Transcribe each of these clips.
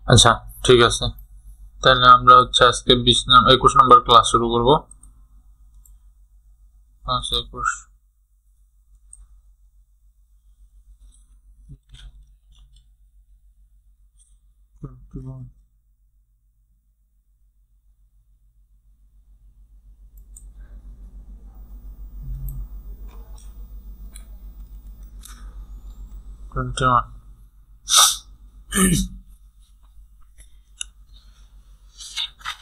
আচ্ছা ঠিক আছে, তাহলে আমরা হচ্ছে আজকে 21 নম্বর ক্লাস শুরু করব। 21 21।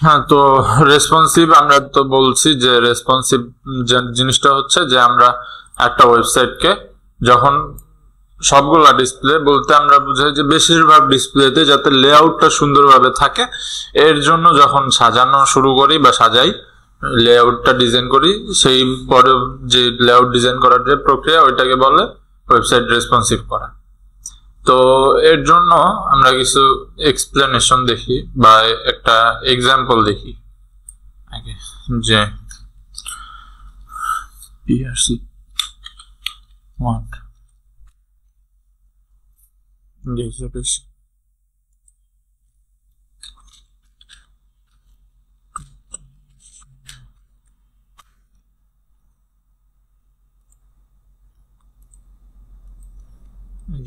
হ্যাঁ, তো রেসপন্সিভ আমরা তো বলছি যে রেসপন্সিভ জিনিসটা হচ্ছে যে আমরা একটা ওয়েবসাইটকে যখন সবগুলা ডিসপ্লে বলতে আমরা বুঝাই যে বেশিরভাগ ডিসপ্লেতে যাতে লেআউটটা সুন্দরভাবে থাকে, এর জন্য যখন সাজানো শুরু করি বা সাজাই, লেআউটটা ডিজাইন করি, সেই পরে যে লেআউট ডিজাইন করার যে প্রক্রিয়া ওইটাকে বলে ওয়েবসাইট রেসপন্সিভ করা। তো এর জন্য আমরা কিছু এক্সপ্লেনেশন দেখি বা একটা এক্সাম্পল দেখি আগে, যে পিআরসি ওয়ান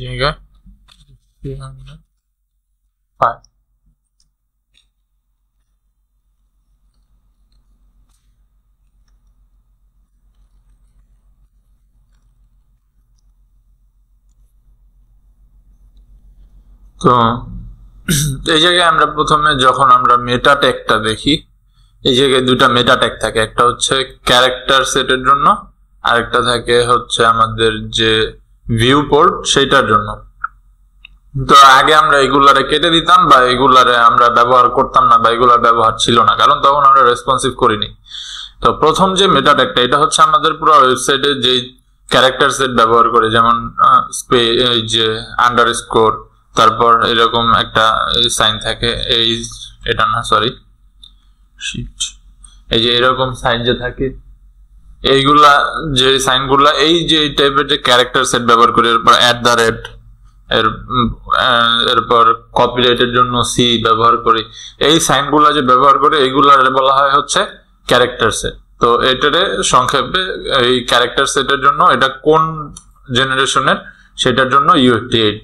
জায়গা 305। তো এই জায়গায় আমরা প্রথমে যখন আমরা মেটা ট্যাগটা দেখি, এই জায়গায় দুটা মেটা ট্যাগ থাকে, একটা হচ্ছে ক্যারেক্টার সেটের জন্য, আরেকটা থাকে হচ্ছে আমাদের যে ভিউ পোর্ট সেটার জন্য। তো আগে আমরা এগুলারে কেটে দিতাম বা এগুলারে আমরা ব্যবহার করতাম না বা এগুলার ব্যবহার ছিল না, কারণ তখন আমরা রেসপন্সিভ করিনি। তো প্রথম যে মেটা ট্যাগটা, এটা হচ্ছে আমাদের পুরো ওয়েবসাইটে যে ক্যারেক্টার সেট ব্যবহার করে, যেমন যে আন্ডারস্কোর, তারপর এরকম একটা সাইন থাকে, এটা না সরি শিট, এই যে এরকম সাইন যে থাকে, এইগুলা যে সাইনগুলা এই যে টাইপের যে ক্যারেক্টার সেট ব্যবহার করে, এরপর @ এরপর কপিরাইটের জন্য সি ব্যবহার করি, এই সাইনগুলা যে ব্যবহার করে এইগুলা বলা হয় হচ্ছে ক্যারেক্টার সেট। তো এটারে সংক্ষেপে এই ক্যারেক্টার সেটের জন্য এটা কোন জেনারেশনের সেটার জন্য UFT8,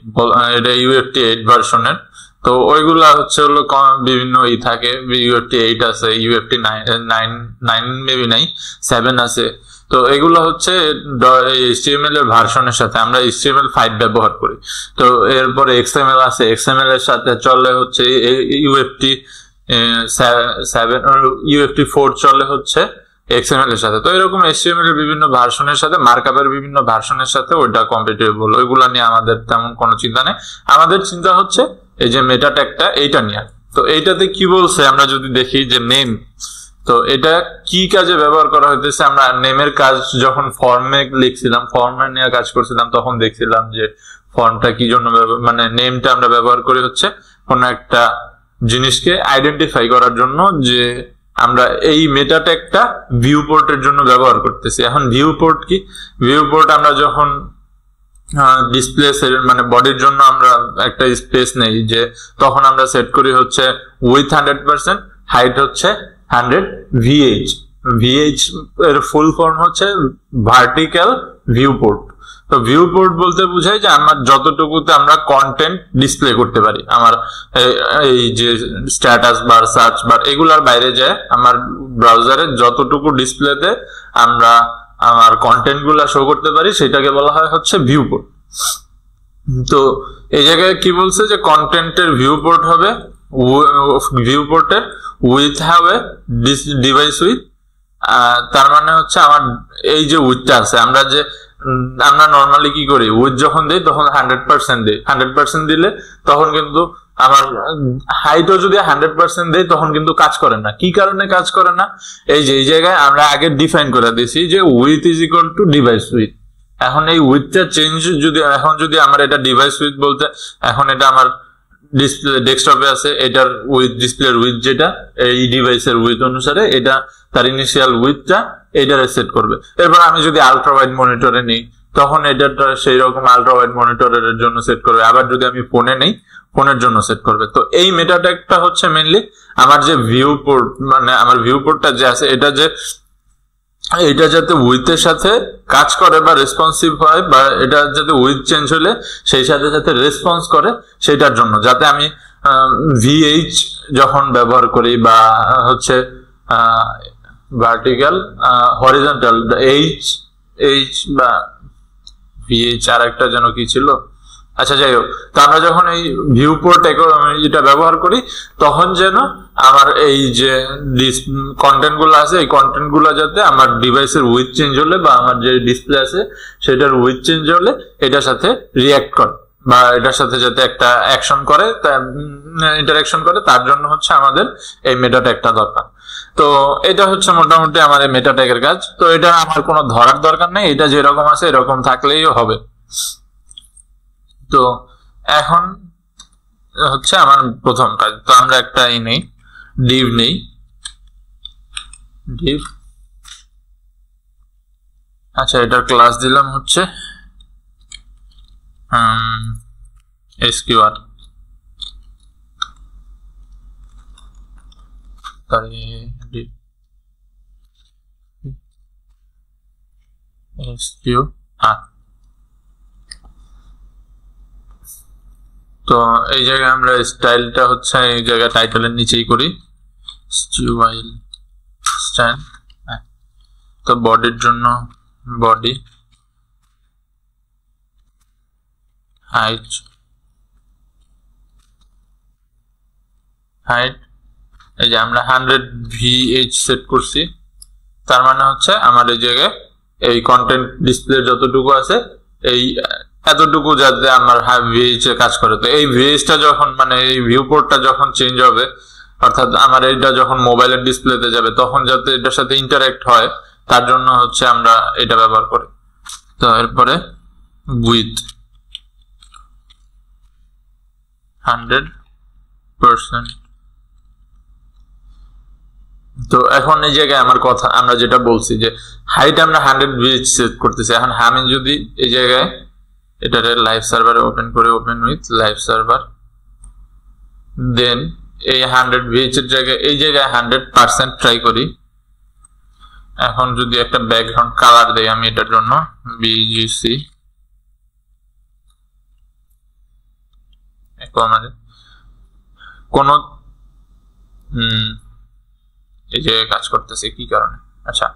এটা UFT8 ভার্সনের। তো ওইগুলা হচ্ছে হলো বিভিন্ন থাকে, UFT8 আছে, UFT9 মেবি নাই, 7 আছে। তো এগুলো হচ্ছে HTML এর ভার্সনের সাথে, আমরা HTML5 ব্যবহার করি। তো এরপরে XML আছে, XML এর সাথে চলে হচ্ছে UFT7, UFT4 চলে হচ্ছে XML এর সাথে। তো এরকম HTML এর বিভিন্ন ভার্সনের সাথে, মার্কআপের বিভিন্ন ভার্সনের সাথে ওইটা কম্প্যাটিবল, ওইগুলা নিয়ে আমাদের তেমন কোনো চিন্তা নেই। আমাদের চিন্তা হচ্ছে এই যে মেটা ট্যাগটা, এইটা নিয়ে। তো এইটাতে কি বলছে আমরা যদি দেখি যে নেম, তো এটা কি কাজে ব্যবহার করা হইতেছে, আমরা নেমের কাজ যখন ফর্মে লিখছিলাম, ফর্মে নিয়ে কাজ করছিলাম, তখন দেখছিলাম যে ফর্মটা কি জন্য মানে নেমটা আমরা ব্যবহার করি হচ্ছে কোন একটা জিনিসকে আইডেন্টিফাই করার জন্য, যে আমরা এই মেটা ট্যাগটা ভিউ পোর্টের জন্য ব্যবহার করতেছি। এখন ভিউ পোর্ট কি, ভিউ পোর্ট আমরা যখন ডিসপ্লে মানে বডির জন্য আমরা একটা স্পেস নেই, যে তখন আমরা সেট করি হচ্ছে উইথ 100%, হাইট হচ্ছে 100, VH এর ফুল ফর্ম হচ্ছে ভার্টিক্যাল ভিউ পোর্ট। তো ভিউ পোর্ট বলতে বোঝায় যে আমার যতটুকুতে আমরা কন্টেন্ট ডিসপ্লে করতে পারি, আমার এই যে স্ট্যাটাস বার, সার্চ বার, এগুলার বাইরে যায় আমার ব্রাউজারে যতটুকু ডিসপ্লেতে আমরা আমার কন্টেন্ট গুলা শো করতে পারি, সেটাকে বলা হয় হচ্ছে ভিউ পোর্ট। তো এই জায়গায় কি বলছে যে কন্টেন্টের ভিউ পোর্ট হবে, ভিউ পোর্টের উইথ হবে ডিভাইস উইথ, তার মানে হচ্ছে আমার এই যে উইথটা আছে, আমরা নর্মালি কি করি, উইথ যখন দিই তখন 100% দিই, 100% দিলে তখন কিন্তু আমার হাইটও যদি 100% দেই তখন কিন্তু কাজ করে না। কি কারণে কাজ করে না, এই যে এই জায়গায় আমরা আগে ডিফাইন করে দিয়েছি যে with is equal to device with. এখন এই উইথটা চেঞ্জ যদি আমার এটা ডিভাইস উইথ বলতে, এখন এটা আমার ডিসপ্লে ডেস্কটপে আছে, এটার উইথ ডিসপ্লের উইথ যেটা এই ডিভাইসের উইথ অনুসারে এটা তার ইনিশিয়াল উইথটা এটারে সেট করবে। এরপর আমি যদি আলট্রা ওয়াইড মনিটরে নিই তখন এটা সেই রকম আলট্রা ওয়াইড মনিটরের জন্য সেট করবে। আবার যদি আমি ফোনে নেই, ফোনের জন্য সেট করবে। তো এই মেটা ট্যাগটা হচ্ছে মেইনলি আমার যে ভিউ পোর্ট, মানে আমার ভিউ পোর্টটা যে আছে এটা যাতে উইথের সাথে কাজ করে বা রেসপন্সিভ হয়, বা এটা যাতে উইথ চেঞ্জ হলে সেই সাথে সাথে রেসপন্স করে, সেটার জন্য যাতে আমি ভিএইচ যখন ব্যবহার করি বা হচ্ছে ভার্টিক্যাল হরিজন্টাল এইচ বা ভিএইচ আর একটা যেন কি ছিল, আচ্ছা যাই হোক, তো আমরা যখন এই ভিউ পোর্ট এটা ব্যবহার করি তখন যেন আমার এই যে কন্টেন্ট গুলো আছে এই কন্টেন্ট গুলো যাতে আমার ডিভাইসের উইথ চেঞ্জ হলে বা আমার যে ডিসপ্লে আছে সেটার উইথ চেঞ্জ হলে এটার সাথে রিয়াক্ট করে বা এটার সাথে যাতে একটা অ্যাকশন করে, ইন্টারাকশন করে, তার জন্য হচ্ছে আমাদের এই মেটা ট্যাগটা দরকার। তো এটা হচ্ছে মোটামুটি আমার এই মেটা ট্যাগের কাজ। তো এটা আমার কোনো ধরার দরকার নেই, এটা যেরকম আছে এরকম থাকলেই হবে। তো এখন হচ্ছে আমার প্রথম কাজ, তো আমরা একটা নেই ডিভ নেই, ডিভ, আচ্ছা এটার ক্লাস দিলাম হচ্ছে এসকিউআর, এসকিউআর। তো এই জায়গায় আমরা স্টাইলটা হচ্ছে এই জায়গায় টাইটেলের নিচেই করি স্টাইল। তো বডির জন্য বডি, হাইট এই যে আমরা 100 VH সেট করছি, তার মানে হচ্ছে আমার এই জায়গায় এই কন্টেন্ট ডিসপ্লে যতটুকু আছে এই এতটুকু যাতে আমার VH এ কাজ করে। তো এই VH-টা যখন মানে এই ভিউ পোর্টটা যখন চেঞ্জ হবে, অর্থাৎ আমার এটা যখন মোবাইলের ডিসপ্লেতে যাবে তখন যাতে এটার সাথে ইন্টারঅ্যাক্ট হয়, তার জন্য হচ্ছে আমরা এটা ব্যবহার করি। তো এরপরে উইথ 100%। তো এখন এই জায়গায় আমার কথা, আমরা যেটা বলছি যে হাইট আমরা 100 VH সেট করতেছি। এখন আমি যদি এই জায়গায় এটারে লাইভ সার্ভারে ওপেন করে, ওপেন উইথ লাইভ সার্ভার, দেন এই 100 VH এর জায়গায় এই জায়গায় 100% ট্রাই করি। এখন যদি একটা ব্যাকগ্রাউন্ড কালার দেই আমি এটার জন্য BGC, কোন এই যে কাজ করতেছে কি কারণে, আচ্ছা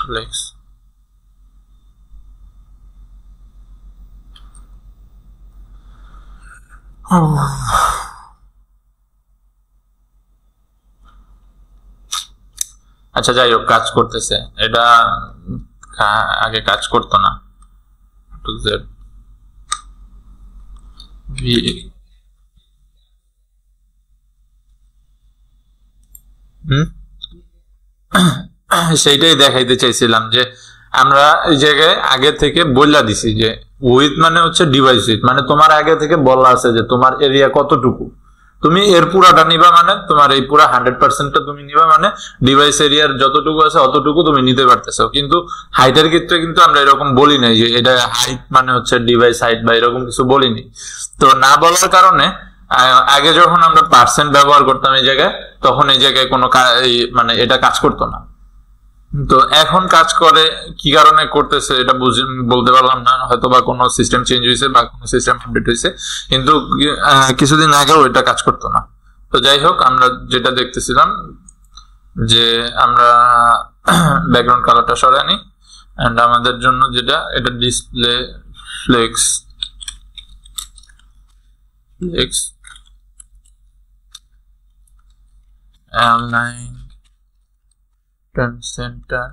ফ্লেক্স, আচ্ছা যাই হোক কাজ করতেছে, এটা আগে কাজ করতো না। সেইটাই দেখাইতে চাইছিলাম যে আমরা এই জায়গায় আগে থেকে বললা দিছি যে উইথ মানে হচ্ছে ডিভাইস উইথ, মানে তোমার আগে থেকে বলা আছে যে তোমার এরিয়া কতটুকু, তুমি এর পুরাটা নিবা, মানে তোমার এই পুরা 100%টা তুমি নিবা, মানে ডিভাইস এরিয়ার যতটুকু আছে অতটুকু তুমি নিতে পারতেছো। কিন্তু হাইটের ক্ষেত্রে কিন্তু আমরা এরকম বলি নাই যে এটা হাইট মানে হচ্ছে ডিভাইস হাইট বা এরকম কিছু বলিনি। তো না বলার কারণে আগে যখন আমরা পার্সেন্ট ব্যবহার করতাম এই জায়গায়, তখন এই জায়গায় কোনো মানে এটা কাজ করতো না। তো এখন কাজ করে, কি কারণে করতেছে এটা বলতে পারলাম না, হয়তো বা কোনো সিস্টেম চেঞ্জ হয়েছে বা কোনো সিস্টেম আপডেট হয়েছে, কিন্তু কিছুদিন আগেও এটা কাজ করতো না। তো যাই হোক, আমরা যেটা দেখতেছিলাম যে আমরা ব্যাকগ্রাউন্ড কালারটা সরাই নি, এন্ড আমাদের জন্য যেটা এটা display flakes L9 center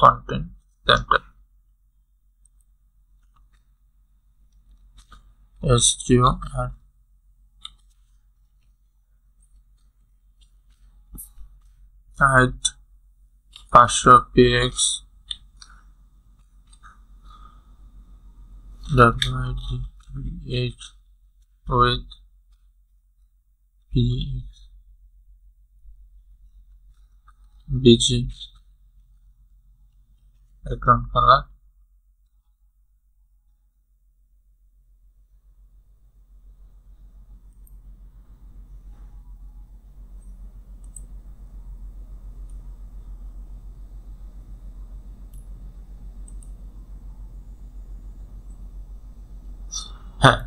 content center SGO height 500 px WID8 with px BG background color হ্যাঁ,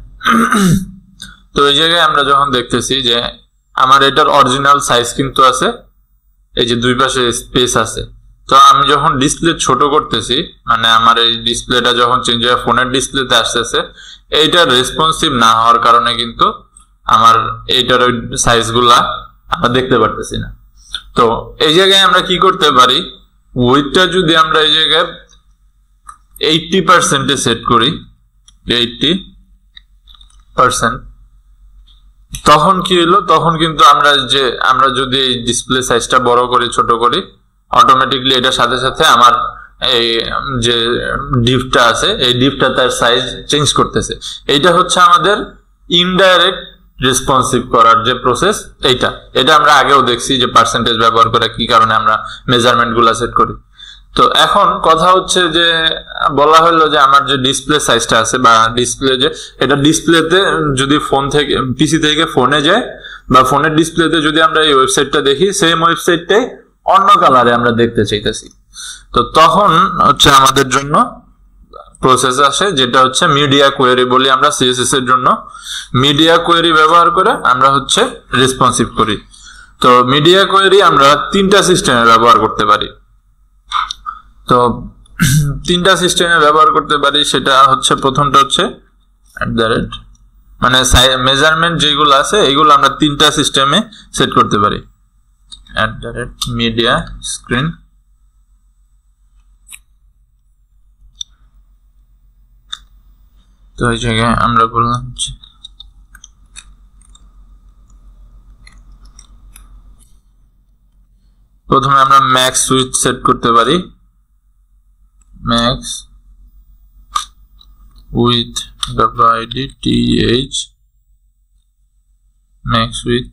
তো এই জায়গায় আমরা যখন দেখতেছি যে আমার এটার অরিজিনাল সাইজ কিন্তু আছে, এই যে দুই পাশে স্পেস আছে। তো আমি যখন ডিসপ্লে ছোট করতেছি, মানে আমার এই ডিসপ্লেটা যখন চেঞ্জ হয়ে ফোনের ডিসপ্লেতে আসতেছে, এইটা রেসপন্সিভ না হওয়ার কারণে কিন্তু আমার এইটার ওই সাইজগুলা আমরা দেখতে পারতেছি না। তো এই জায়গায় আমরা কি করতে পারি, উইডথটা যদি আমরা এই জায়গায় 80% সেট করি, 80%, তখন কি হলো, তখন কিন্তু আমরা যদি এই ডিসপ্লে সাইজটা বড় করি ছোট করি, অটোমেটিকলি এটার সাথে সাথে আমার এই যে ডিপটা আছে এই ডিপটা তার সাইজ চেঞ্জ করতেছে। এইটা হচ্ছে আমাদের ইনডাইরেক্ট রেসপন্সিভ করার যে প্রসেস, এটা আমরা আগেও দেখছি যে পার্সেন্টেজ ব্যবহার করে কি কারণে আমরা মেজারমেন্ট গুলা সেট করি। তো এখন কথা হচ্ছে যে বলা হলো যে আমার যে ডিসপ্লে সাইজটা আছে বা ডিসপ্লে যে এটা ডিসপ্লেতে যদি ফোন থেকে পিসি থেকে ফোনে যায় বা ফোনের ডিসপ্লেতে যদি আমরা এই ওয়েবসাইটটা দেখি, সেম ওয়েবসাইটটাই অন্য কালারে আমরা দেখতে চাইতেছি। তো তখন হচ্ছে আমাদের জন্য প্রসেস আসে যেটা হচ্ছে মিডিয়া কোয়েরি বলি আমরা সিএসএস এর জন্য। মিডিয়া কোয়েরি ব্যবহার করে আমরা হচ্ছে রেসপন্সিভ করি। তো মিডিয়া কোয়েরি আমরা তিনটা সিস্টেমে ব্যবহার করতে পারি। তো তিনটা সিস্টেমে ব্যবহার করতে পারি, সেটা হচ্ছে প্রথমটা হচ্ছে মানে মেজারমেন্ট যেগুলো আছে এগুলো আমরা তিনটা সিস্টেমে সেট করতে পারি। মিডিয়া স্ক্রিন, তো এই জায়গায় আমরা বললাম প্রথমে আমরা ম্যাক্স উইথ সেট করতে পারি। Max with WIDTH, max with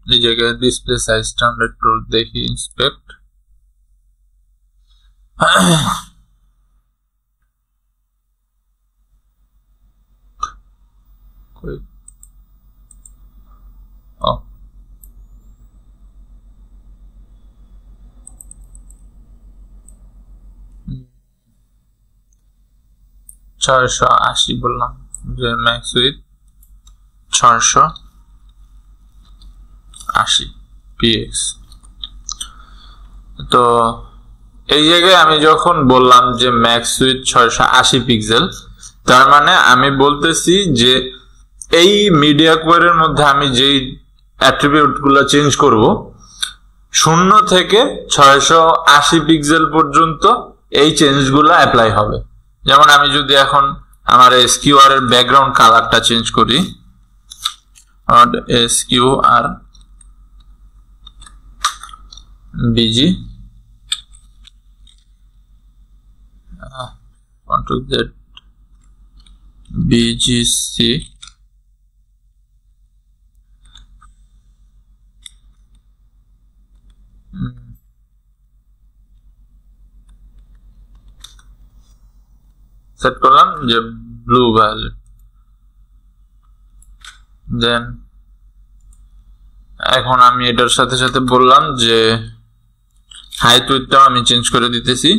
এই জায়গায় ডিসপ্লে সাইজটা আমরা একটু দেখি, ইন্সপেক্ট, ছয়শো 80 বললাম যে ম্যাক্স উইথ 680 px। তো এই জায়গায় আমি যখন বললাম যে ম্যাক্স উইথ 680 পিক্সেল, তার মানে আমি বলতেছি যে এই মিডিয়া কোয়ারের মধ্যে আমি যেই অ্যাট্রিবিউট গুলো চেঞ্জ করব 0 থেকে 680 পিক্সেল পর্যন্ত এই চেঞ্জ গুলো অ্যাপ্লাই হবে। যেমন আমি যদি এখন আমার SQR এর ব্যাকগ্রাউন্ড কালারটা চেঞ্জ করি, SQR BG Ctrl Z BGC, set করলাম যে ব্লু ভায়োলেট। দেন এখন আমি এটার সাথে সাথে বললাম যে হাইট উইথটাও আমি চেঞ্জ করে দিতেছি,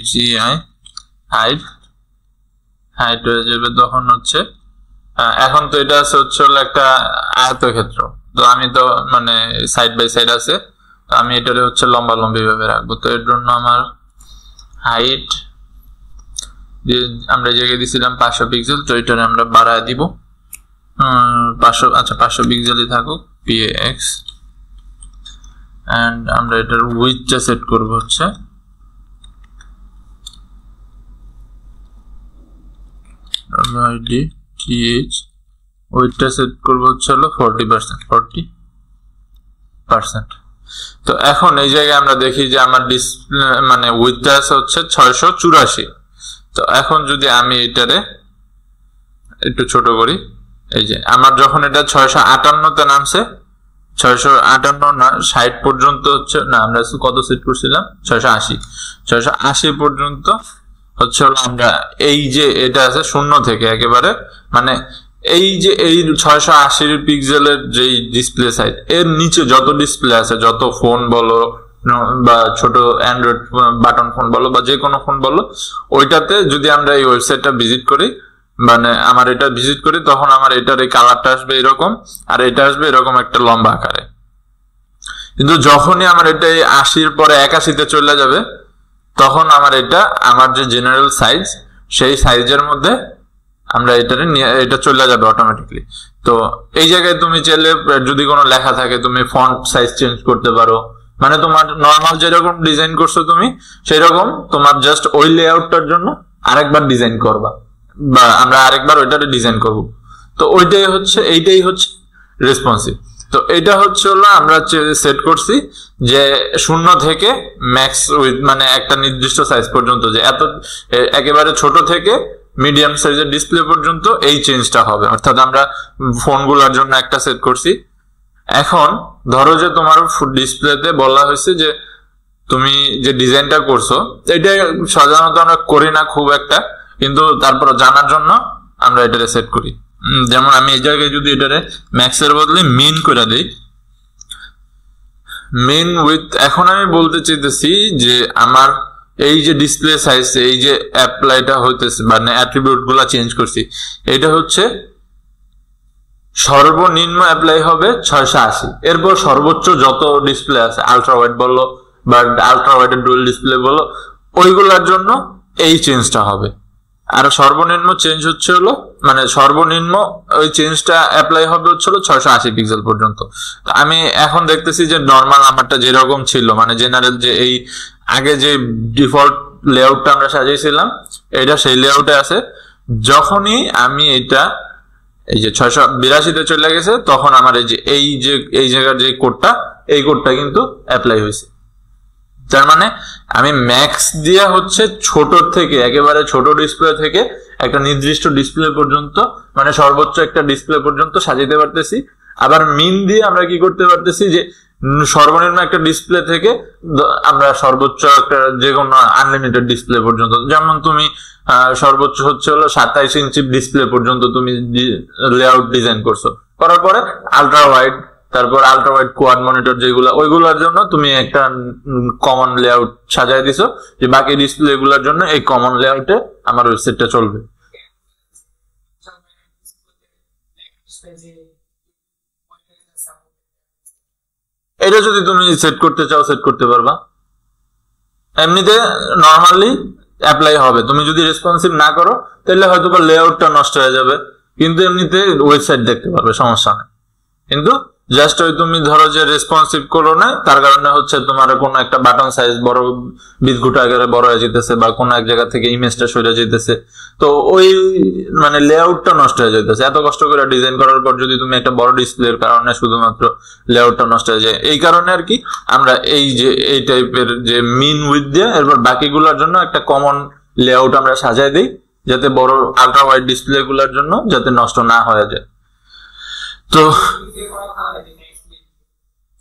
HEI হাইট হয়ে যাবে। তখন হচ্ছে এখন তো এটা আছে হচ্ছে একটা আয়তক্ষেত্র, তো আমি তো মানে সাইড বাই সাইড আছে, তো আমি এটারে হচ্ছে লম্বালম্বি ভাবে রাখবো। তো এর জন্য আমার হাইট আমরা জায়গায় দিছিলাম 500 পিক্সেল, তো এটারে আমরা বাড়ায় দিব 500, আচ্ছা 500 পিক্সেলই থাকুক, PAX। এন্ড আমরা এটার উইডথটা সেট করব হচ্ছে WIDTH, উইডথটা সেট করব হচ্ছে হলো 40%। তো এখন এই জায়গায় আমরা দেখি যে আমার ডিসপ্লে মানে উইডথটা আছে হচ্ছে 684। তো এখন যদি আমি এটারে একটু ছোট করি, এই যে আমার যখন এটা 658 তে নামছে, 658 না 60 পর্যন্ত হচ্ছে, না আমরা কত সেট করছিলাম 680 পর্যন্ত হচ্ছে হলো আমরা এই যে এটা আছে 0 থেকে একেবারে মানে এই যে এই 680 পিক্সেলের যে ডিসপ্লে সাইজ এর নিচে যত ডিসপ্লে আছে, যত ফোন বলো বা ছোট অ্যান্ড্রয়েড বাটন ফোন বলো বা যে কোনো ফোন বলো, ওইটাতে যদি আমরা এই ওয়েবসাইটটা ভিজিট করি, মানে আমার এটা ভিজিট করি, তখন আমার এটার এই কালারটা আসবে এরকম, আর এটা আসবে এরকম একটা লম্বা আকারে। কিন্তু যখনই আমার এটা 80-র পরে 81-তে চলে যাবে, তখন আমার এটা আমার যে জেনারেল সাইজ, সেই সাইজের মধ্যে আমরা এটা চলে যাবে অটোমেটিকলি। তো এই জায়গায় তুমি চাইলে যদি কোনো লেখা থাকে তুমি ফন্ট সাইজ চেঞ্জ করতে পারো, মানে তোমার নর্মাল যেরকম ডিজাইন করছো তুমি সেই রকম তোমার জাস্ট ওই লেআউটটার জন্য আরেকবার ডিজাইন করবা, বা আমরা আরেকবার ওইটারে ডিজাইন করব। তো এইটাই হচ্ছে রেসপন্সিভ। তো এটা হচ্ছে হলো আমরা সেট করছি যে 0 থেকে ম্যাক্স উইথ, মানে একটা নির্দিষ্ট সাইজ পর্যন্ত, যে একেবারে ছোট থেকে মিডিয়াম সাইজের ডিসপ্লে পর্যন্ত এই চেঞ্জটা হবে। অর্থাৎ আমরা ফোনগুলোর জন্য একটা সেট করছি। এখন ধরো যে তোমার ডিসপ্লেতে বলা হয়েছে যে তুমি যে ডিজাইনটা করছো, এটা সাধারণত আমরা করি না খুব একটা, কিন্তু তারপর জানার জন্য আমরা এটারে সেট করি। যেমন আমি এই জায়গায় যদি এটারে ম্যাক্সের বদলে মিন করে দিই, মিন উইথ, এখন আমি বলতে চাইতেছি যে আমার এই যে ডিসপ্লে সাইজ, এই যে অ্যাপ্লাইটা হইতেছে মানে অ্যাট্রিবিউট গুলা চেঞ্জ করছি, এটা হচ্ছে সর্বনিম্ন অ্যাপ্লাই হবে 680। এরপর সর্বোচ্চ যত ডিসপ্লে আছে, আলট্রা ওয়াইড বলো বা আলট্রা ওয়াইডের ডুয়াল ডিসপ্লে বলো, ওইগুলোর জন্য এই চেঞ্জটা হবে। আর সর্বনিম্ন চেঞ্জ হচ্ছে হলো, মানে সর্বনিম্ন ওই চেঞ্জটা অ্যাপ্লাই হবে হচ্ছে হলো 680 পিক্সেল পর্যন্ত। আমি এখন দেখতেছি যে নর্মাল আমারটা যেরকম ছিল, মানে জেনারেল যে এই আগে যে ডিফল্ট লেআউটটা আমরা সাজিয়েছিলাম, এটা সেই লেআউটে আছে। যখনই আমি এটা এই যে 682-তে চলে গেছে, তখন আমার এই জায়গার যে কোডটা, এই কোডটা কিন্তু অ্যাপ্লাই হয়েছে। তার মানে আমি ম্যাক্স দিয়া হচ্ছে ছোট থেকে, একেবারে ছোট ডিসপ্লে থেকে একটা নির্দিষ্ট ডিসপ্লে পর্যন্ত, মানে সর্বোচ্চ একটা ডিসপ্লে পর্যন্ত সাজাইতে পারতেছি। আবার মিন দিয়ে আমরা কি করতে পারতেছি যে সর্বনিম্ন একটা ডিসপ্লে থেকে আমরা সর্বোচ্চ একটা যে কোনো আনলিমিটেড ডিসপ্লে পর্যন্ত, যেমন তুমি সর্বোচ্চ হচ্ছে হলো 27 ইঞ্চি ডিসপ্লে পর্যন্ত তুমি লেআউট ডিজাইন করছো, করার পরে আলট্রা ওয়াইড, তারপর আলট্রা ওয়াইড কোয়াড মনিটর যেগুলো, ওইগুলোর জন্য তুমি একটা কমন লেআউট সাজায় দিছো, যে বাকি ডিসপ্লে গুলোর জন্য এই কমন লেআউটে আমার ওয়েবসাইটটা চলবে। এটা যদি তুমি সেট করতে চাও সেট করতে পারবা। এমনিতে নর্মালি অ্যাপ্লাই হবে, তুমি যদি রেসপন্সিভ না করো তাহলে হয়তো বা লেআউটটা নষ্ট হয়ে যাবে, কিন্তু এমনিতে ওয়েবসাইট দেখতে পারবে, সমস্যা নেই। কিন্তু জাস্ট ওই তুমি ধরো যে রেসপন্সিভ করো না, তার কারণে হচ্ছে তোমার কোনো একটা বাটন সাইজ বড় 20 গুটা আকারে বড় হয়ে যেতেছে, বা কোনো এক জায়গা থেকে ইমেজটা সরে যেতেছে, তো ওই মানে লেআউটটা নষ্ট হয়ে যেতেছে। এত কষ্ট করে ডিজাইন করার পর যদি তুমি একটা বড় ডিসপ্লের কারণে শুধুমাত্র লেআউটটা নষ্ট হয়ে যায়, এই কারণে আর কি আমরা এই যে এই টাইপের যে মিন উইথ দিয়ে এরপর বাকিগুলোর জন্য একটা কমন লেআউট আমরা সাজাই দিই, যাতে বড় আলট্রা ওয়াইড ডিসপ্লে গুলোর জন্য যাতে নষ্ট না হয়ে যায়। তো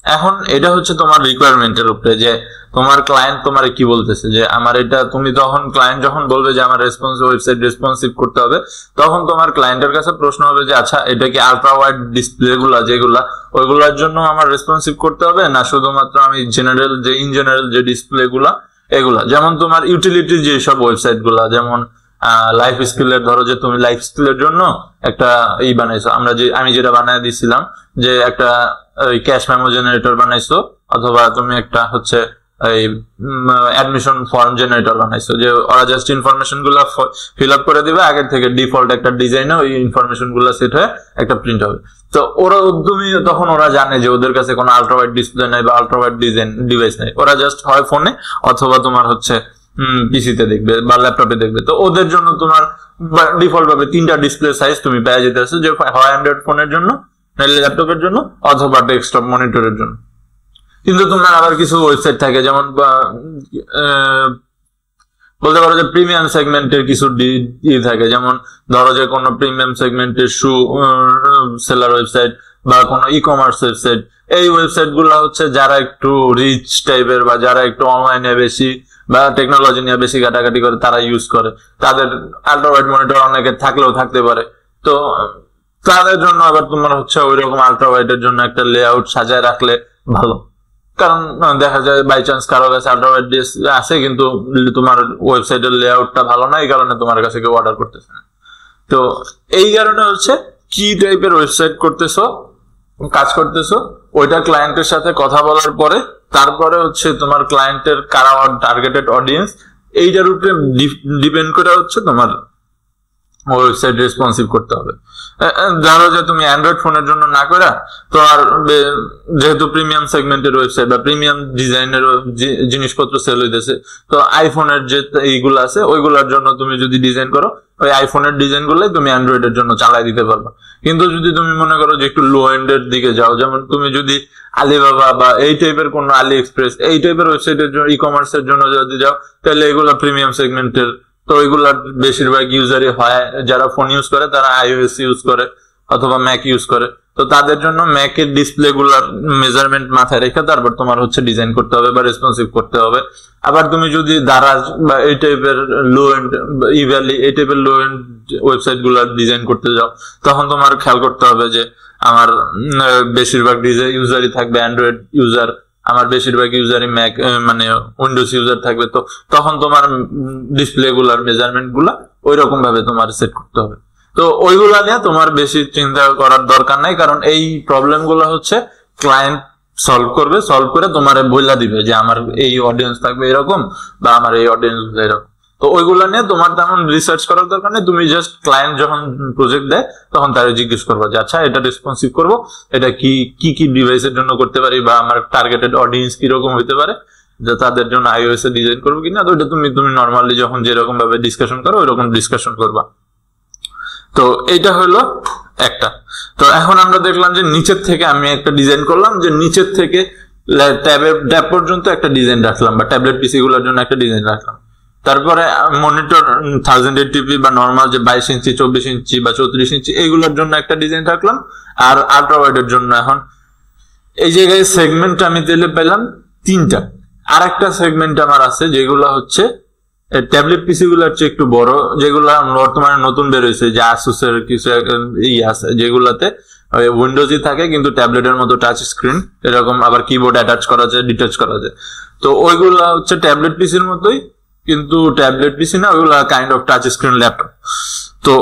এখন এটা হচ্ছে তোমার রিকোয়ারমেন্টের উপরে, যে তোমার ক্লায়েন্ট তোমার কি বলতেছে, যে আমার এটা তুমি তখন ক্লায়েন্ট যখন বলবে যে আমার ওয়েবসাইট রেসপন্সিভ করতে হবে, তখন তোমার ক্লায়েন্টের কাছে প্রশ্ন হবে যে আচ্ছা এটা কি আলট্রা ওয়াইড ডিসপ্লে গুলা যেগুলা ওইগুলোর জন্য আমার রেসপন্সিভ করতে হবে, না শুধুমাত্র আমি ইন জেনারেল যে ডিসপ্লে গুলা এগুলা, যেমন তোমার ইউটিলিটি যে সব ওয়েবসাইট গুলা, যেমন লাইফ স্কিলের, ধরো যে তুমি লাইফ স্কিলের জন্য একটা বানাইছো, আমি যেটা বানাই দিছিলাম যে একটা ক্যাশ মেমো জেনারেটর বানাইছো, অথবা তুমি একটা হচ্ছে এই অ্যাডমিশন ফর্ম জেনারেটর বানাইছো, যে ওরা জাস্ট ইনফরমেশন গুলা ফিল আপ করে দিবে, আগের থেকে ডিফল্ট একটা ডিজাইনে ওই ইনফরমেশন গুলা সেট হয়ে একটা প্রিন্ট হবে। তো ওরা উদ্যমী, তখন ওরা জানে যে ওদের কাছে কোনো আলট্রা ওয়াইড ডিসপ্লে নাই বা আলট্রা ওয়াইড ডিভাইস নাই, ওরা জাস্ট হয় ফোনে অথবা তোমার হচ্ছে পিসিতে দেখবে বা ল্যাপটপে দেখবে। তো ওদের জন্য তোমার ডিফল্ট ভাবে 3টা ডিসপ্লে সাইজ তুমি পেয়ে যেতে আসছো, যে হয় অ্যান্ড্রয়েড ফোনের জন্য, নাহলে ল্যাপটপের জন্য, অথবা ডেস্কটপ মনিটরের জন্য। কিন্তু তোমার আবার কিছু ওয়েবসাইট থাকে, যেমন বলতে পারো যে প্রিমিয়াম সেগমেন্টের কিছু থাকে, যেমন ধরো যে কোনো প্রিমিয়াম সেগমেন্টের শু সেলার ওয়েবসাইট বা কোনো ই কমার্স ওয়েবসাইট, এই ওয়েবসাইট গুলো হচ্ছে যারা একটু রিচ টাইপের বা যারা একটু অনলাইনে বেশি বা টেকনোলজি নিয়ে বেশি ঘাটাঘাটি করে তারা ইউজ করে, তাদের আলট্রা ওয়াইড মনিটর অনেকের থাকলেও থাকতে পারে। তো তাদের জন্য আবার তোমার হচ্ছে ওই রকম আলট্রা ওয়াইড এর জন্য একটা লেআউট সাজায় রাখলে ভালো। কারণ দেখা যায় বাই চান্স কারো কাছে আল্ট্রা ওয়াইড আছে কিন্তু তোমার ওয়েবসাইটের লেআউটটা ভালো না, এই কারণে তোমার কাছে কেউ অর্ডার করতেছে না। তো এই কারণে হচ্ছে কি টাইপের ওয়েবসাইট করতেছো, কাজ করতেছো, ওইটা ক্লায়েন্টের সাথে কথা বলার পরে তারপরে হচ্ছে তোমার ক্লায়েন্টের কারা টার্গেটেড অডিয়েন্স, এইটার উপরে ডিপেন্ড করে হচ্ছে তোমার ওয়েবসাইট রেসপন্সিভ করতে হবে। ধরো যে তুমি অ্যান্ড্রয়েড ফোনের জন্য না করে তোমার যেহেতু প্রিমিয়াম সেগমেন্টের ওয়েবসাইট বা প্রিমিয়াম ডিজাইনের জিনিসপত্র সেল হইতেছে, তো আইফোনের যে এইগুলো আছে ওইগুলোর জন্য তুমি যদি ডিজাইন করো, ওই আইফোনের ডিজাইন গুলোই তুমি অ্যান্ড্রয়েডের জন্য চালাই দিতে পারবা। কিন্তু যদি তুমি মনে করো যে একটু লো এন্ডের দিকে যাও, যেমন তুমি যদি আলিবাবা বা এই টাইপের কোন আলি এক্সপ্রেস এই টাইপের ওয়েবসাইটের জন্য, ই কমার্সের জন্য যদি যাও, তাহলে এগুলো প্রিমিয়াম সেগমেন্টের। তো ওইগুলার বেশিরভাগ ইউজারই হয় যারা ফোন ইউজ করে তারা আইওএস ইউজ করে অথবা ম্যাক ইউজ করে। তো তাদের জন্য ম্যাকের ডিসপ্লে গুলার মেজারমেন্ট মাথায় রেখে তারপর তোমার হচ্ছে ডিজাইন করতে হবে বা রেসপন্সিভ করতে হবে। আবার তুমি যদি দারাজ বা এই টাইপের লো এন্ড ইভ্যালি এই টাইপের লো এন্ড ওয়েবসাইট গুলার ডিজাইন করতে যাও, তখন তোমার খেয়াল করতে হবে যে আমার বেশিরভাগ ইউজারই থাকবে অ্যান্ড্রয়েড ইউজার, আমার বেশিরভাগ ইউজারই ম্যাক মানে উইন্ডোজ ইউজার থাকবে। তো তখন তোমার ডিসপ্লে গুলার মেজারমেন্ট গুলা ওই রকম ভাবে তোমার সেট করতে হবে। তো ওইগুলা নিয়ে তোমার বেশি চিন্তা করার দরকার নাই, কারণ এই প্রবলেম গুলো হচ্ছে ক্লায়েন্ট সলভ করবে, সলভ করে তোমার বইলা দিবে যে আমার এই অডিয়েন্স থাকবে এরকম বা আমার এই অডিয়েন্স এরকম। তো ওইগুলা নিয়ে তোমার তেমন রিসার্চ করার দরকার নেই, তুমি জাস্ট ক্লায়েন্ট যখন প্রজেক্ট দেয় তখন তারা জিজ্ঞেস করবো যে আচ্ছা এটা রেসপন্সিভ করবো, এটা কি কি ডিভাইসের জন্য করতে পারি বা আমার টার্গেটেড অডিয়েন্স কিরকম হইতে পারে, যে তাদের জন্য আইওএস এ ডিজাইন করবো কিনা। তো এটা তুমি নর্মালি যখন যেরকম ভাবে ডিসকাশন করো ওইরকম ডিসকাশন করবা। তো এইটা হলো একটা। তো এখন আমরা দেখলাম যে নিচের থেকে আমি একটা ডিজাইন করলাম, যে নিচের থেকে ট্যাব পর্যন্ত একটা ডিজাইন রাখলাম বা ট্যাবলেট পিসি গুলোর জন্য একটা ডিজাইন রাখলাম। তারপরে মনিটর 1080p বা নর্মাল যে 22 ইঞ্চি 24 ইঞ্চি বা 34 ইঞ্চি এইগুলোর জন্য একটা ডিজাইন রাখলাম। আর আল্ট্রা ওয়াইডের জন্য এখন এই জায়গায় সেগমেন্ট আমি দিলে পেলাম 3টা। আর একটা সেগমেন্ট আমার আছে যেগুলো হচ্ছে ট্যাবলেট পিসি গুলোর চেয়ে একটু বড়, যেগুলো বর্তমানে নতুন বের হয়েছে, যে আসুসের কিছু আছে যেগুলাতে উইন্ডোজই থাকে কিন্তু ট্যাবলেটের মতো টাচ স্ক্রিন এরকম, আবার কিবোর্ড অ্যাটাচ করা যায়, ডিটাচ করা যায়। তো ওইগুলা হচ্ছে ট্যাবলেট পিসির মতোই, কিন্তু ট্যাবলেট পিসি না, ওইগুলা kind of touch screen laptop. তো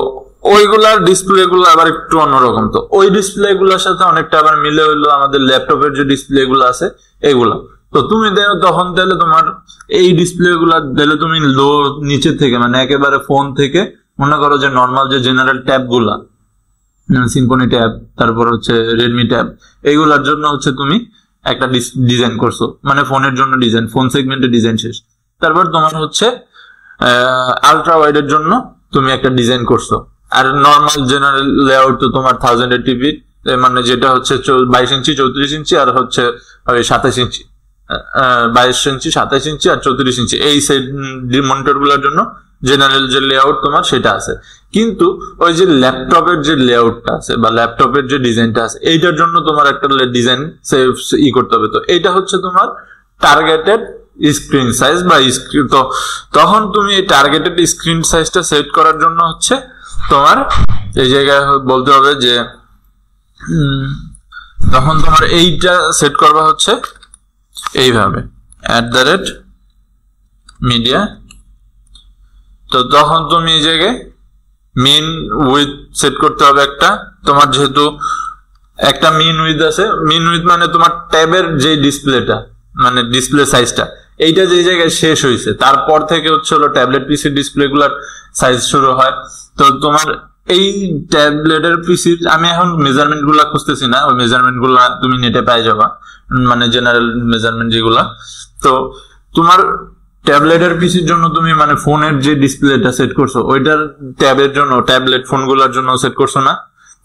ওইগুলার ডিসপ্লে গুলো আবার একটু অন্যরকম। তো ওই ডিসপ্লে গুলোর সাথে অনেকটা আবার মিলে হইলো আমাদের ল্যাপটপের যে ডিসপ্লে গুলো আছে এগুলা। তো তুমি তখন তাহলে তোমার এই ডিসপ্লে গুলা দিলে তুমি লো নিচে থেকে মানে একেবারে ফোন থেকে মনে করো যে নর্মাল যে জেনারেল ট্যাব গুলা, সিম্ফনি ট্যাব, তারপর হচ্ছে রেডমি ট্যাব, এইগুলার জন্য হচ্ছে তুমি একটা ডিজাইন করছো, মানে ফোনের জন্য ডিজাইন, ফোন সেগমেন্টের ডিজাইন শেষ। তারপর তোমার হচ্ছে আলট্রা ওয়াইডের জন্য তুমি একটা ডিজাইন করছো। আর নর্মাল জেনারেল লেআউট তো তোমার 1080p মানে যেটা হচ্ছে 22 ইঞ্চি 34 ইঞ্চি আর হচ্ছে 27 ইঞ্চি, 22 ইঞ্চি 27 ইঞ্চি আর 34 ইঞ্চি, এই সেট মনিটর গুলোর জন্য জেনারেল যে লেআউট তোমার সেটা আছে। কিন্তু ওই যে ল্যাপটপের যে লেআউটটা আছে বা ল্যাপটপের যে ডিজাইনটা আছে এইটার জন্য তোমার একটা ডিজাইন করতে হবে। তো এইটা হচ্ছে তোমার টার্গেটেড স্ক্রিন সাইজ বা তো তখন তুমি এই টার্গেটেড স্ক্রিন সাইজটা সেট করার জন্য হচ্ছে তোমার এই জায়গায় বলতে হবে যে তখন তোমার এইটা সেট করবা হচ্ছে এইভাবে @media। তো তখন তুমি এই জায়গায় মিন উইথ সেট করতে হবে একটা, তোমার যেহেতু একটা মিন উইথ আছে, মিন উইথ মানে তোমার ট্যাবের যে ডিসপ্লেটা মানে ডিসপ্লে সাইজটা এইটা যে জায়গায় শেষ হয়েছে তারপর থেকে হচ্ছে হলো ট্যাবলেট পিসির ডিসপ্লে গুলার সাইজ শুরু হয়। তো তোমার এই ট্যাবলেটের পিসির আমি এখন মেজারমেন্ট গুলা খুঁজতেছি না, ওই মেজারমেন্ট গুলা তুমি নেটে পাই যাবা, মানে জেনারেল মেজারমেন্ট যেগুলা। তো তোমার ট্যাবলেটের পিসির জন্য তুমি মানে ফোনের যে ডিসপ্লেটা সেট করছো ওইটার ট্যাবের জন্য ট্যাবলেট ফোন গুলার জন্য সেট করছো না।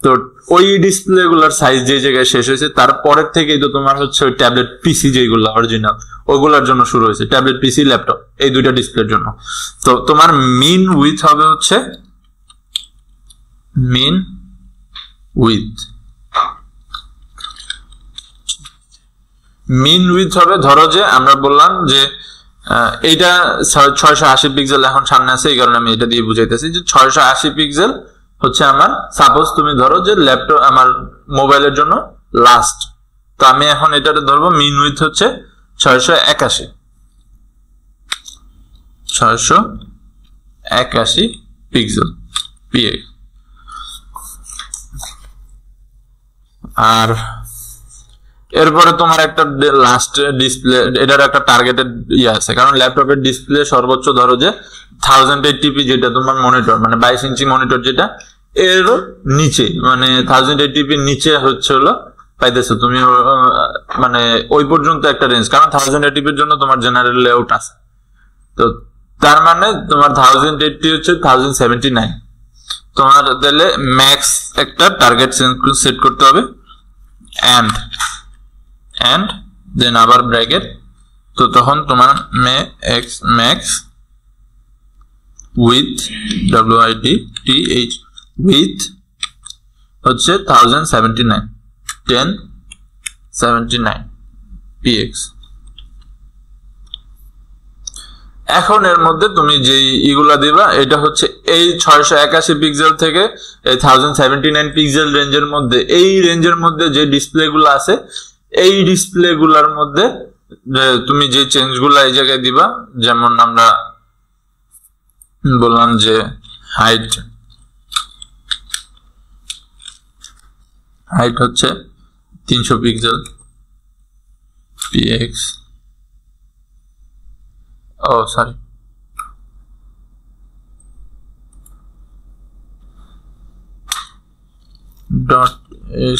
তো ওই ডিসপ্লে গুলার সাইজ যে জায়গায় শেষ হয়েছে তারপরের থেকেই তো তোমার হচ্ছে ওই ট্যাবলেট পিসি যেগুলো অরিজিনাল ওইগুলোর জন্য শুরু হয়েছে, ট্যাবলেট পিসি ল্যাপটপ এই দুইটা ডিসপ্লের জন্য। তো তোমার মিন উইথ হবে হচ্ছে মিন উইথ হবে, ধরো যে আমরা বললাম যে এইটা 680 পিক্সেল এখন সামনে আছে, এই কারণে আমি এটা দিয়ে বুঝাইতেছি যে 680 পিক্সেল হচ্ছে আমার, সাপোজ তুমি ধরো যে ল্যাপটপ আমার মোবাইলের জন্য লাস্ট তো আমি এখন এটাতে ধরবো মিন উইডথ হচ্ছে 681 পিক্সেল পিএক্স। আর এরপরে তোমার একটা লাস্ট ডিসপ্লে, এটার একটা টার্গেটেড ইয়ে আছে, কারণ ল্যাপটপের ডিসপ্লে সর্বোচ্চ ধরো যে 1080p, যেটা তোমার মনিটর মানে 22 ইঞ্চি মনিটর, যেটা এর নিচে মানে 1080p নিচে হচ্ছে হলো পাইতেছো তুমি, মানে ওই পর্যন্ত একটা রেঞ্জ, কারণ 1080p এর জন্য তোমার জেনারেল লেআউট আছে। তো তার মানে তোমার 1080 হচ্ছে 1079, তোমার তাহলে ম্যাক্স একটা টার্গেট সেট করতে হবে, এন্ড দেন আবার ব্র্যাকেট। তো তখন তোমার ম্যাক্স উইথ WIDTH উইথ হচ্ছে 1079 px। এখন এর মধ্যে তুমি যে ইগুলা দিবা, এটা হচ্ছে এই 681 পিক্সেল থেকে এই 1079 পিক্সেল রেঞ্জের মধ্যে, এই রেঞ্জের মধ্যে যে ডিসপ্লে গুলো আছে, এই ডিসপ্লে গুলার মধ্যে তুমি যে চেঞ্জ গুলা এই জায়গায় দিবা, যেমন আমরা বললাম যে হাইট হচ্ছে 300 pixel px, sorry,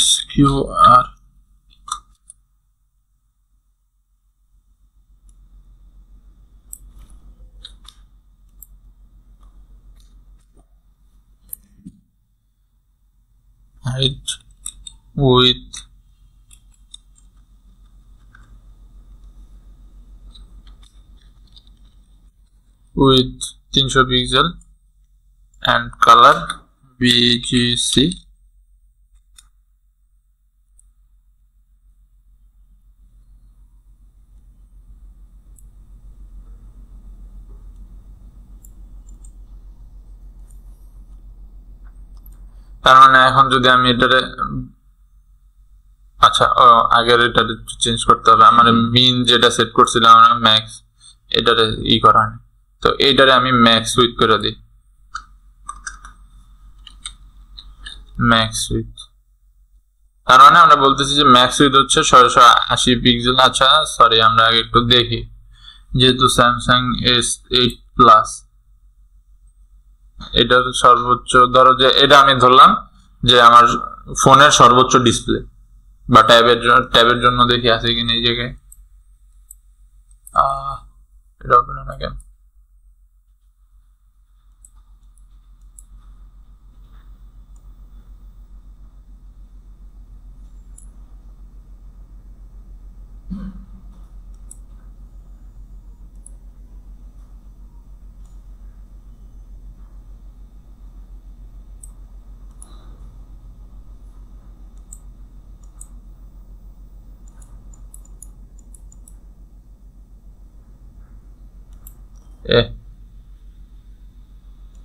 .sqr height with with 300 pixel and color BGC, তার মানে এখন যদি আমি এটারে, আচ্ছা আগের এটা চেঞ্জ করতে হবে, আমার মিন যেটা সেট করছিলাম আমরা ম্যাক্স, এটারে ই করা হয়, তো এইটারে আমি ম্যাক্স উইথ করে দিই, ম্যাক্স উইথ। তার মানে আমরা বলতেছি যে ম্যাক্স উইথ হচ্ছে 680 পিক্সেল। আচ্ছা সরি, আমরা আগে একটু দেখি, যেহেতু স্যামসাং S8 প্লাস, এটার সর্বোচ্চ ধরো যে, এটা আমি ধরলাম যে আমার ফোনের সর্বোচ্চ ডিসপ্লে বা ট্যাবের জন্য দেখি আছে কিনা এই জায়গায়, এটা ওপেন না কেন,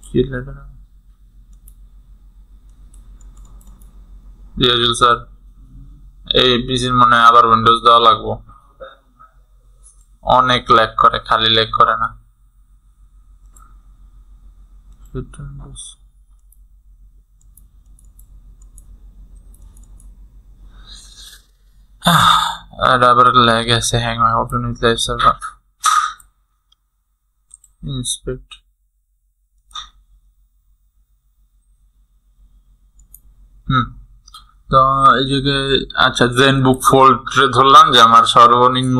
কি লেখা রিয়াজুল স্যার, এই পিসির মনে আবার উইন্ডোজ দেওয়া লাগবো, অনেক ল্যাগ করে, খালি ল্যাগ করে না। আবার ল্যাগ আছে, হ্যাং হয়, open with live server, inspect. তো এই জায়গায় আচ্ছা জেনবুক ফোল্ড ধরলাম যে আমার সর্বনিম্ন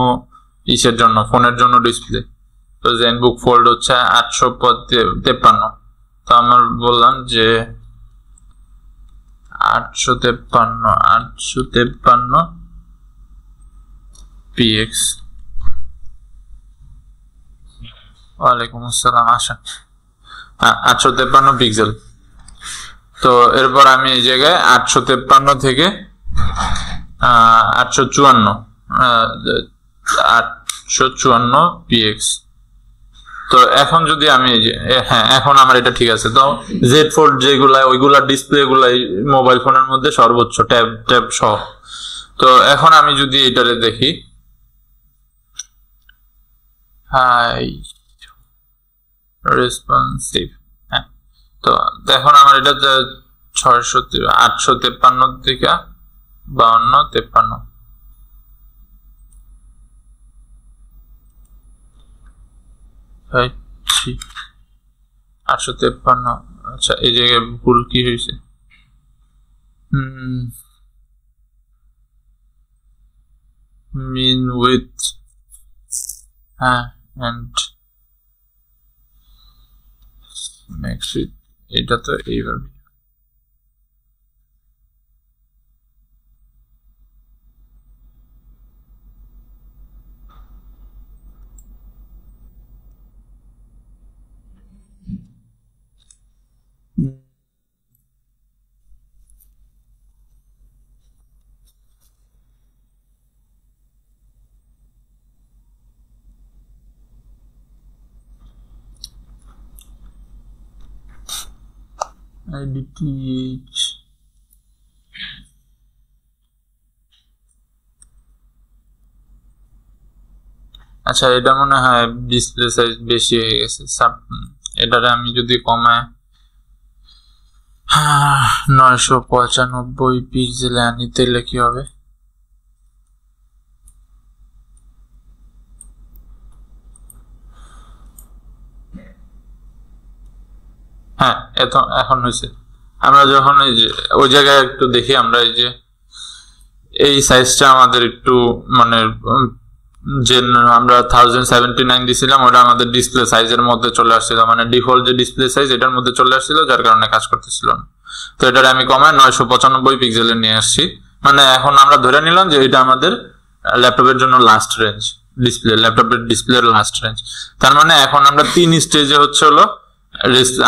ইসের জন্য, ফোনের জন্য ডিসপ্লে, তো জেনবুক ফোল্ড হচ্ছে 853। তো আমার বললাম যে 853 px। ওয়ালাইকুম আসসালাম, আসেন। 853 পিক্সেল। তো এরপর আমি এই জায়গায় 853 থেকে 854 px। তো এখন যদি আমি হ্যাঁ, এখন আমার এটা ঠিক আছে। তো জেড ফোল্ড যেগুলা, ওইগুলা ডিসপ্লে গুলা মোবাইল ফোনের মধ্যে সর্বোচ্চ ট্যাব সহ। তো এখন আমি যদি এটারে দেখি, হাই রেসপন্সিভ, হ্যাঁ, তো এখন আমার এটা 853 থেকে 52, 53 853। আচ্ছা, এই জায়গায় ভুল কি হয়েছে? mean width, হ্যাঁ, and makes it, এটা তো এইভাবে IDTH। আচ্ছা, এটা মনে হয় ডিসপ্লে সাইজ বেশি হয়ে গেছে। এটারে আমি যদি কমায় 995 পিক্সেলে আনি তাহলে কি হবে? হ্যাঁ, এখন হয়েছে। আমরা যখন এই যে ওই জায়গায় একটু দেখি, আমরা এই যে এই সাইজটা আমাদের একটু মানে যে আমরা 1079 দিছিলাম, ওটা আমাদের ডিসপ্লে সাইজের মধ্যে চলে আসছিল, মানে ডিফল্ট যে ডিসপ্লে সাইজ এটার মধ্যে চলে আসছিল, যার কারণে কাজ করতেছিল না। তো এটার আমি কমায় 995 পিক্সেলে নিয়ে আসছি। মানে এখন আমরা ধরে নিলাম যে এটা আমাদের ল্যাপটপের জন্য লাস্ট রেঞ্জ ডিসপ্লে, ল্যাপটপের ডিসপ্লের লাস্ট রেঞ্জ। তার মানে এখন আমরা 3 স্টেজে হচ্ছে হলো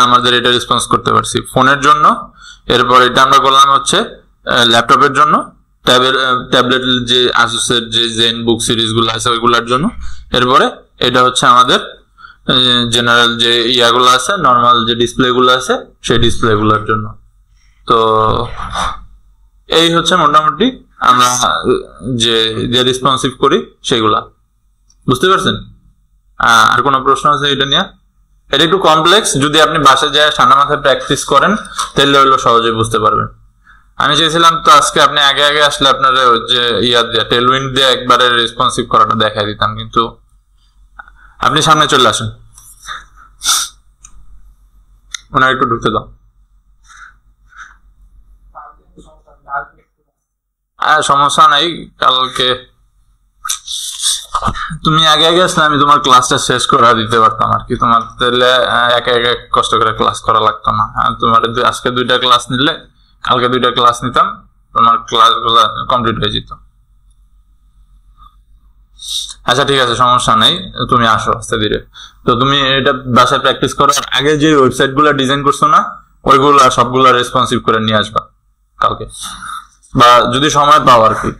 আমাদের এটা রেসপন্স করতে পারছি ফোনের জন্য। এরপর এটা আমরা করলাম হচ্ছে ল্যাপটপের জন্য, ট্যাবলেট যে আসুসের যে জেনবুক সিরিজ গুলো আছে ওইগুলোর জন্য। এরপরে এটা হচ্ছে আমাদের জেনারেল যে ইয়াগুলো আছে, নর্মাল যে ডিসপ্লে গুলো আছে সেই ডিসপ্লে গুলোর জন্য। তো এই হচ্ছে মোটামুটি আমরা যে রেসপন্সিভ করি সেগুলা। বুঝতে পারছেন? আর কোনো প্রশ্ন আছে এটা নিয়ে? এটা একটু কমপ্লেক্স, যদি আপনি বাসায় যায় ঠান্ডা মাথায় প্র্যাকটিস করেন তাহলে হলো সহজেই বুঝতে পারবেন। আমি চেয়েছিলাম তো আজকে আপনি আগে আসলে আপনার যে টেলউইন্ড দিয়ে একবারে রেসপন্সিভ করাটা দেখাই দিতাম, কিন্তু আপনি সামনে চলে আসুন, ওনার একটু ঢুকতে দাও। সমস্যা নাই, কালকে তুমি আগে আসলে আমি তোমার ক্লাসটা শেষ করে দিতে পারতাম আর কি। তোমার তাহলে একা কষ্ট করে ক্লাস করা লাগতো না। তোমার আজকে 2টা ক্লাস নিলে কালকে 2টা ক্লাস নিতাম, তোমার ক্লাসগুলো কমপ্লিট হয়ে যেত। আচ্ছা ঠিক আছে, সমস্যা নেই, তুমি আসো আস্তে ধীরে। তো তুমি এটা বাসায় প্র্যাকটিস করার আগে যে ওয়েবসাইট গুলা ডিজাইন করছো না, ওইগুলা সবগুলা রেসপন্সিভ করে নিয়ে আসবা কালকে, বা যদি সময় পাও আর কি।